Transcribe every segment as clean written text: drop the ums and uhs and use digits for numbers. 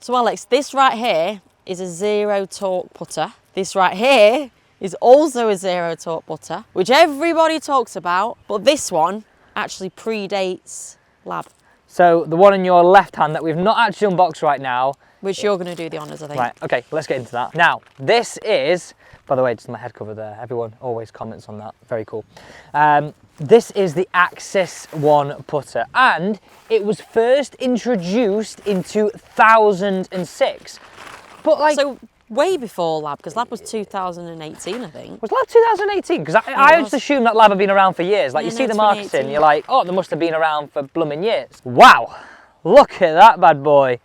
So Alex, this right here is a zero torque putter. This right here is also a zero torque putter, which everybody talks about, but this one actually predates L.A.B. So the one in your left hand that we've not actually unboxed right now. Which you're going to do the honours, I think. Right, okay, let's get into that. Now, this is, by the way, just my head cover there. Everyone always comments on that. Very cool. This is the Axis 1 putter, and it was first introduced in 2006. But like, so way before L.A.B, because L.A.B was 2018, I think. Was L.A.B 2018? Because I just assumed that L.A.B had been around for years. Like, yeah, you see the marketing, you're like, oh, they must have been around for blooming years. Wow, look at that bad boy.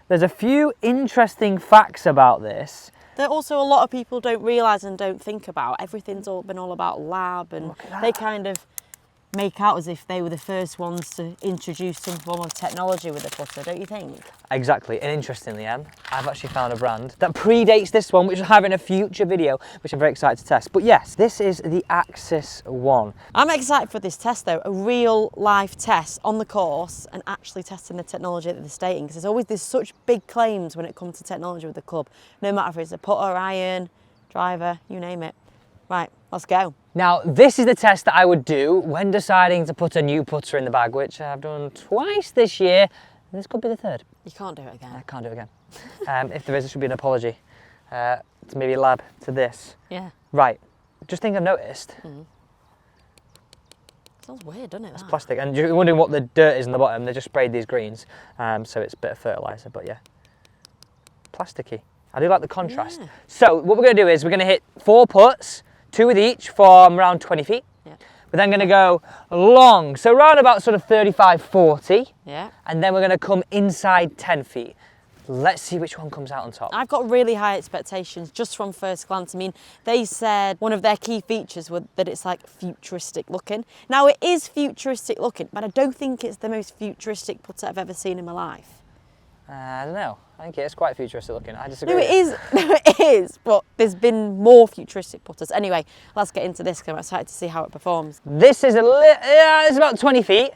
There's a few interesting facts about this. That also a lot of people don't realise and don't think about. Everything's been all about L.A.B, and they kind of make out as if they were the first ones to introduce some form of technology with the putter, don't you think? Exactly, and interestingly, I've actually found a brand that predates this one, which I'll have in a future video, which I'm very excited to test. But yes, this is the Axis 1. I'm excited for this test though, a real life test on the course and actually testing the technology that they're stating, because there's such big claims when it comes to technology with the club, no matter if it's a putter, iron, driver, you name it. Right, let's go. Now, this is the test that I would do when deciding to put a new putter in the bag, which I've done twice this year. This could be the third. You can't do it again. I can't do it again. If there is, there should be an apology to maybe L.A.B to this. Yeah. Right, just thing I've noticed. Sounds weird, doesn't it? It's plastic, and you're wondering what the dirt is in the bottom. They just sprayed these greens, so it's a bit of fertiliser, but yeah. Plasticky. I do like the contrast. Yeah. So what we're going to do is we're going to hit 4 putts, 2 with each from around 20 feet. Yeah. We're then going to go long, so around about sort of 35, 40. Yeah. And then we're going to come inside 10 feet. Let's see which one comes out on top. I've got really high expectations just from first glance. I mean, they said one of their key features was that it's like futuristic looking. Now it is futuristic looking, but I don't think it's the most futuristic putter I've ever seen in my life. I don't know. I think it is quite futuristic looking. I disagree. No, it is. No, it is. But there's been more futuristic putters. Anyway, let's get into this because I'm excited to see how it performs. This is it's about 20 feet,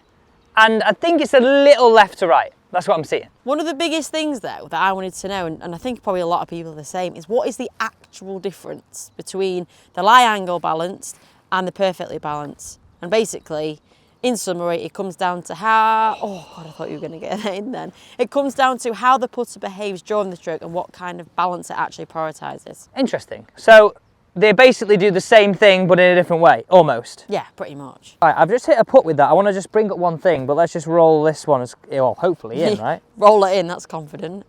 and I think it's a little left to right. That's what I'm seeing. One of the biggest things, though, that I wanted to know, and I think probably a lot of people are the same, is what is the actual difference between the lie angle balanced and the perfectly balanced? And basically, in summary, it comes down to how, oh God, I thought you were going to get that in then. It comes down to how the putter behaves during the stroke and what kind of balance it actually prioritises. Interesting. So they basically do the same thing, but in a different way, almost. Yeah, pretty much. Right, I've just hit a putt with that. I want to just bring up one thing, but let's just roll this one, well, hopefully in, right? Roll it in, that's confident.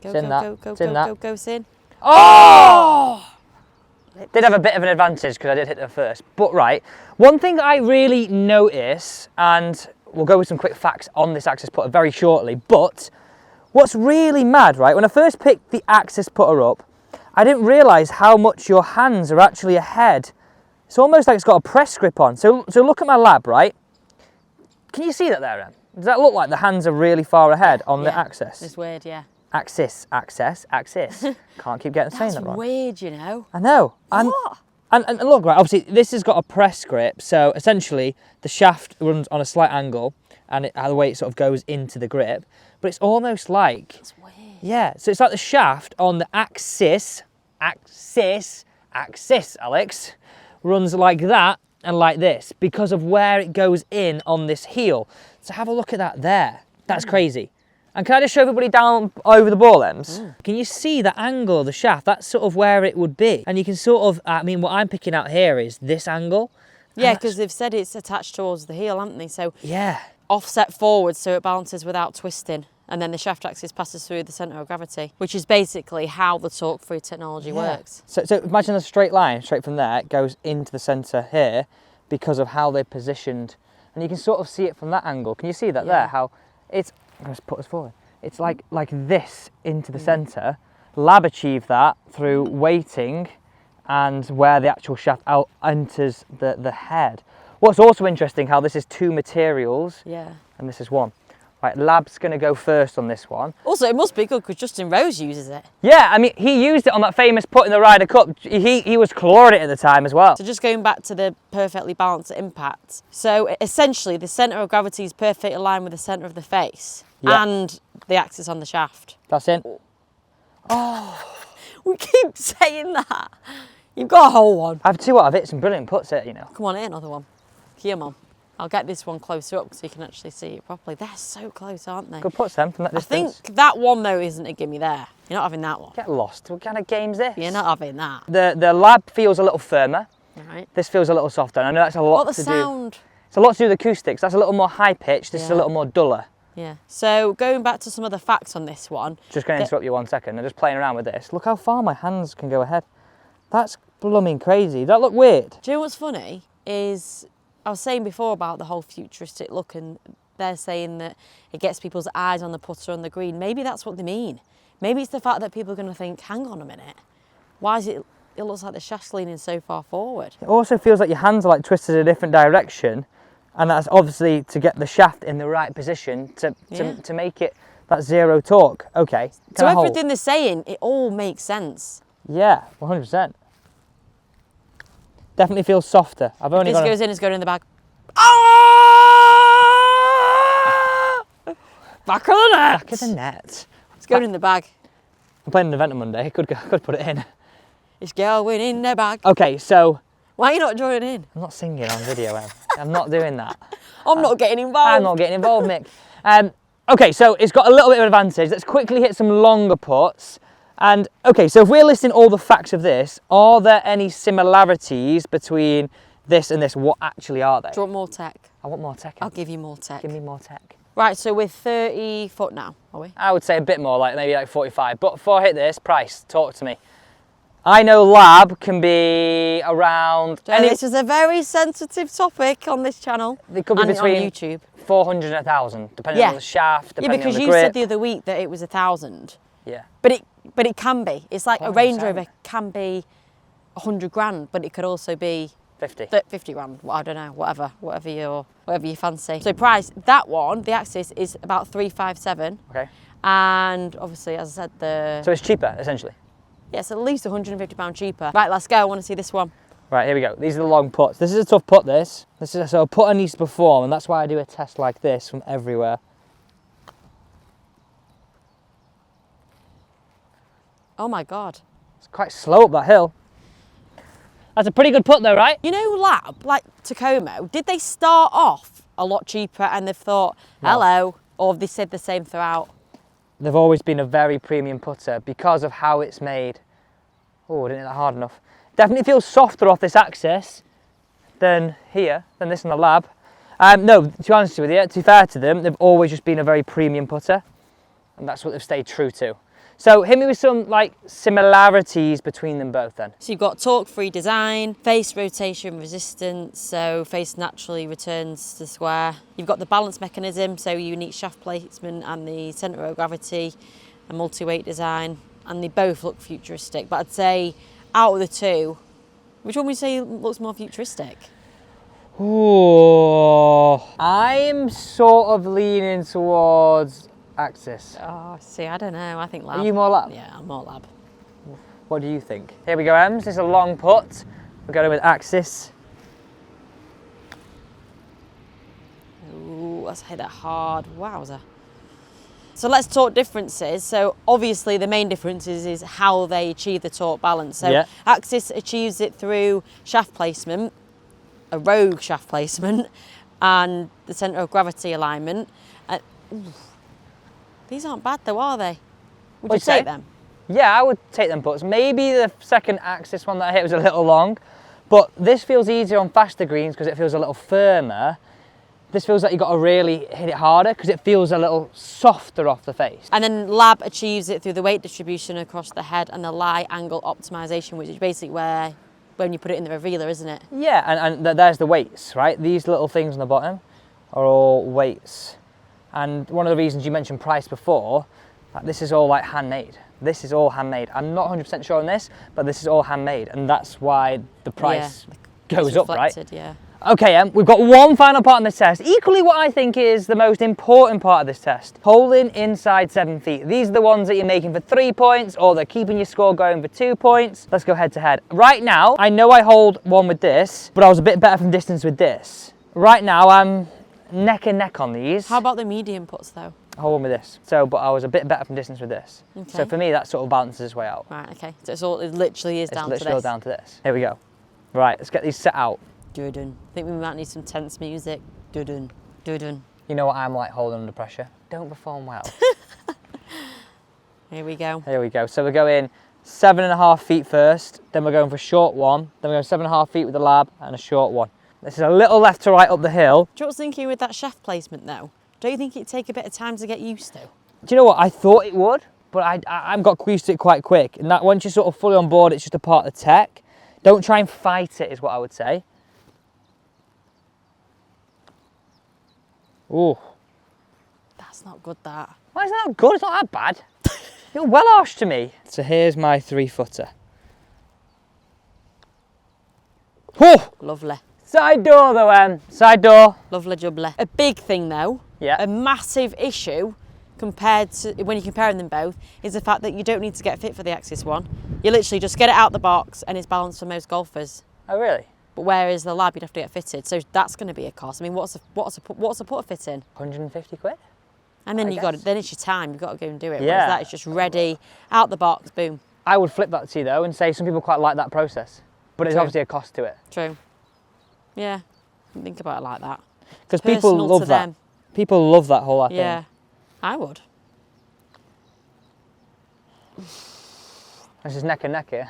Go, it's in that. Go, Sin. Oh! Did have a bit of an advantage because I did hit them first. But right, one thing I really notice, and we'll go with some quick facts on this Axis putter very shortly, but what's really mad, right, when I first picked the Axis putter up, I didn't realise how much your hands are actually ahead. It's almost like it's got a press grip on. So look at my L.A.B, right? Can you see that there, Em? Does that look like the hands are really far ahead on the Axis? It's weird, yeah. Axis. Can't keep saying that wrong. That's weird, you know. I know. And look, right, obviously this has got a press grip, so essentially the shaft runs on a slight angle, and the way it sort of goes into the grip, but it's almost like... It's weird. Yeah, so it's like the shaft on the axis, Alex, runs like that and like this because of where it goes in on this heel. So have a look at that there. That's crazy. And can I just show everybody down over the ball ends? Can you see the angle of the shaft? That's sort of where it would be. And you can sort of, I mean, what I'm picking out here is this angle. Yeah, because they've said it's attached towards the heel, haven't they? So yeah, offset forward so it balances without twisting. And then the shaft axis passes through the centre of gravity, which is basically how the torque-free technology works. So imagine a straight line, straight from there, it goes into the centre here because of how they're positioned. And you can sort of see it from that angle. Can you see that there? How it's... Let's put us forward. It's like this into the centre. L.A.B achieved that through weighting and where the actual shaft out enters the head. What's also interesting, how this is 2 materials and this is 1. Right, L.A.B's going to go first on this one. Also, it must be good because Justin Rose uses it. Yeah, I mean, he used it on that famous putt in the Ryder Cup. He was clawing it at the time as well. So just going back to the perfectly balanced impact. So essentially, the centre of gravity is perfectly aligned with the centre of the face. and the axis on the shaft. That's in. Oh, we keep saying that. You've got a whole one. I have two out of it, some brilliant puts here, you know. Come on, hit another one. Come on. I'll get this one closer up so you can actually see it properly. They're so close, aren't they? Good puts then from that distance. I think that one though isn't a gimme there. You're not having that one. Get lost. What kind of game's this? You're not having that. The L.A.B feels a little firmer. Right. This feels a little softer. And I know that's a lot to do. Sound? It's a lot to do with acoustics. That's a little more high pitched. This is a little more duller. Yeah. So going back to some of the facts on this one. Just going to interrupt you 1 second. I'm just playing around with this. Look how far my hands can go ahead. That's blooming crazy. Does that look weird? Do you know what's funny is I was saying before about the whole futuristic look, and they're saying that it gets people's eyes on the putter on the green. Maybe that's what they mean. Maybe it's the fact that people are going to think, hang on a minute, why is it looks like the shaft's leaning so far forward? It also feels like your hands are like twisted in a different direction, and that's obviously to get the shaft in the right position to make it that zero torque. Okay. So everything they're saying, it all makes sense. Yeah, 100%. Definitely feels softer. I've only This goes in, it's going in the bag. Ah! Back of the net. Back of the net. It's going in the bag. I'm playing an event on Monday. I could put it in. It's going in the bag. Okay, so why are you not drawing in? I'm not singing on video, Em. I'm not doing that. I'm not getting involved. I'm not getting involved, Mick. Okay, so it's got a little bit of advantage. Let's quickly hit some longer putts. And okay, so if we're listing all the facts of this, are there any similarities between this and this? What actually are they? Do you want more tech? I want more tech. I'll give you more tech. Give me more tech. Right, so we're 30 foot now, are we? I would say a bit more, like maybe like 45. But before I hit this, price, talk to me. I know L.A.B can be around... This is a very sensitive topic on this channel. It could be between on YouTube. 400 and 1,000, depending on the shaft, depending because on the you grip. said the other week that it was 1,000. Yeah. But it can be. It's like 100%. a Range Rover can be 100 grand, but it could also be 50 grand. Well, I don't know, whatever you fancy. So price, that one, the Axis is about 357. Okay. And obviously, as I said, So it's cheaper, essentially? Yeah, it's at least £150 cheaper. Right, let's go. I want to see this one. Right, here we go. These are the long putts. This is a tough putt, this. So a putter needs to perform, and that's why I do a test like this from everywhere. Oh my God. It's quite slow up that hill. That's a pretty good putt though, right? You know L.A.B, like Tacoma, did they start off a lot cheaper and they've thought, hello, or have they said the same throughout? They've always been a very premium putter because of how it's made. Oh, I didn't hit that hard enough. Definitely feels softer off this axis than here, than this on the L.A.B. No, to be honest with you, to be fair to them, they've always just been a very premium putter, and that's what they've stayed true to. So hit me with some like similarities between them both then. So you've got torque-free design, face rotation resistance, so face naturally returns to square. You've got the balance mechanism, so unique shaft placement and the centre of gravity, a multi-weight design, and they both look futuristic. But I'd say out of the two, which one would you say looks more futuristic? Ooh, I'm sort of leaning towards Axis. Oh, see, I don't know. I think L.A.B. Are you more L.A.B? Yeah, I'm more L.A.B. What do you think? Here we go, Ems. This is a long putt. We're going with Axis. Ooh, let's hit that hard. Wowza. So let's talk differences. So obviously the main difference is how they achieve the torque balance. So Axis achieves it through shaft placement, a rogue shaft placement, and the centre of gravity alignment. These aren't bad though, are they? Would you take them? Yeah, I would take them putts. Maybe the second Axis one that I hit was a little long, but this feels easier on faster greens because it feels a little firmer. This feels like you've got to really hit it harder because it feels a little softer off the face. And then L.A.B achieves it through the weight distribution across the head and the lie angle optimization, which is basically where, when you put it in the revealer, isn't it? Yeah, and there's the weights, right? These little things on the bottom are all weights. And one of the reasons you mentioned price before, this is all like handmade. This is all handmade. I'm not 100% sure on this, but this is all handmade. And that's why the price goes up, right? Yeah. Okay, we've got one final part in this test. Equally what I think is the most important part of this test. Holding inside 7 feet. These are the ones that you're making for 3 points or they're keeping your score going for 2 points. Let's go head to head. Right now, I know I hold one with this, but I was a bit better from distance with this. Right now, I'm neck and neck on these. How about the medium putts though? hole one with this. So, but I was a bit better from distance with this. Okay. So for me, that sort of balances its way out. Right, okay. So it literally is down to this. It's literally all down to this. Here we go. Right, let's get these set out. Dun. I think we might need some tense music. Dun. You know what I'm like holding under pressure? Don't perform well. Here we go. Here we go. So we're going 7.5 feet first, then we're going for a short one, then we're going 7.5 feet with the L.A.B and a short one. This is a little left to right up the hill. Do you know what's thinking with that shaft placement though? Don't you think it'd take a bit of time to get used to? Do you know what? I thought it would, but I've got used to it quite quick. And that once you're sort of fully on board, it's just a part of the tech. Don't try and fight it, is what I would say. Ooh. That's not good, that. Why is that not good? It's not that bad. You're well arsed to me. So here's my 3-footer. Oh! Lovely. Side door though, side door. Lovely jubbly. A big thing though, Yeah. a massive issue compared to when you're comparing them both is the fact that you don't need to get fit for the Axis one. You literally just get it out the box and it's balanced for most golfers. Oh really? But whereas the L.A.B you'd have to get fitted, so that's going to be a cost. I mean, what's a put fit in? 150 quid. And then then it's your time. You've got to go and do it. Yeah. Whereas that is just ready, out the box, boom. I would flip that to you though and say some people quite like that process, but there's True. obviously a cost to it. True. Yeah. Think about it like that. Because people Personal love to that. them. People love that whole thing. Yeah. I would. This is neck and neck here.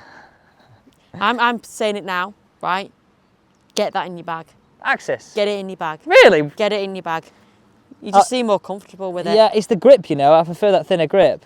I'm saying it now, right? Get that in your bag. Axis. Get it in your bag. Really? Get it in your bag. You just seem more comfortable with it. Yeah, it's the grip, you know. I prefer that thinner grip.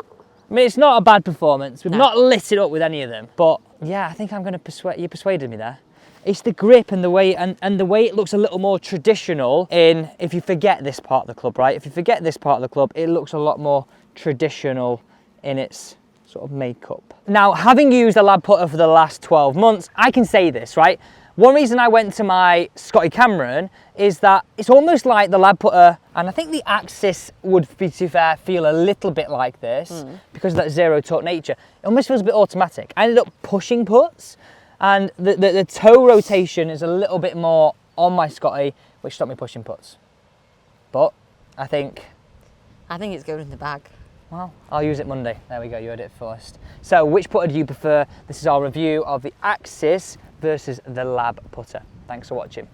I mean, it's not a bad performance. We've not lit it up with any of them, but yeah, I think I'm going to persuade you. Persuaded me there. It's the grip and the way and the way it looks a little more traditional. In if you forget this part of the club, right? If you forget this part of the club, it looks a lot more traditional in its sort of makeup. Now, having used a L.A.B putter for the last 12 months, I can say this, right? One reason I went to my Scotty Cameron is that it's almost like the L.A.B putter, and I think the Axis would, to be fair, feel a little bit like this because of that zero torque nature. It almost feels a bit automatic. I ended up pushing putts, and the toe rotation is a little bit more on my Scotty, which stopped me pushing putts. But I think it's going in the bag. Well, I'll use it Monday. There we go, you heard it first. So, which putter do you prefer? This is our review of the Axis versus the L.A.B putter. Thanks for watching.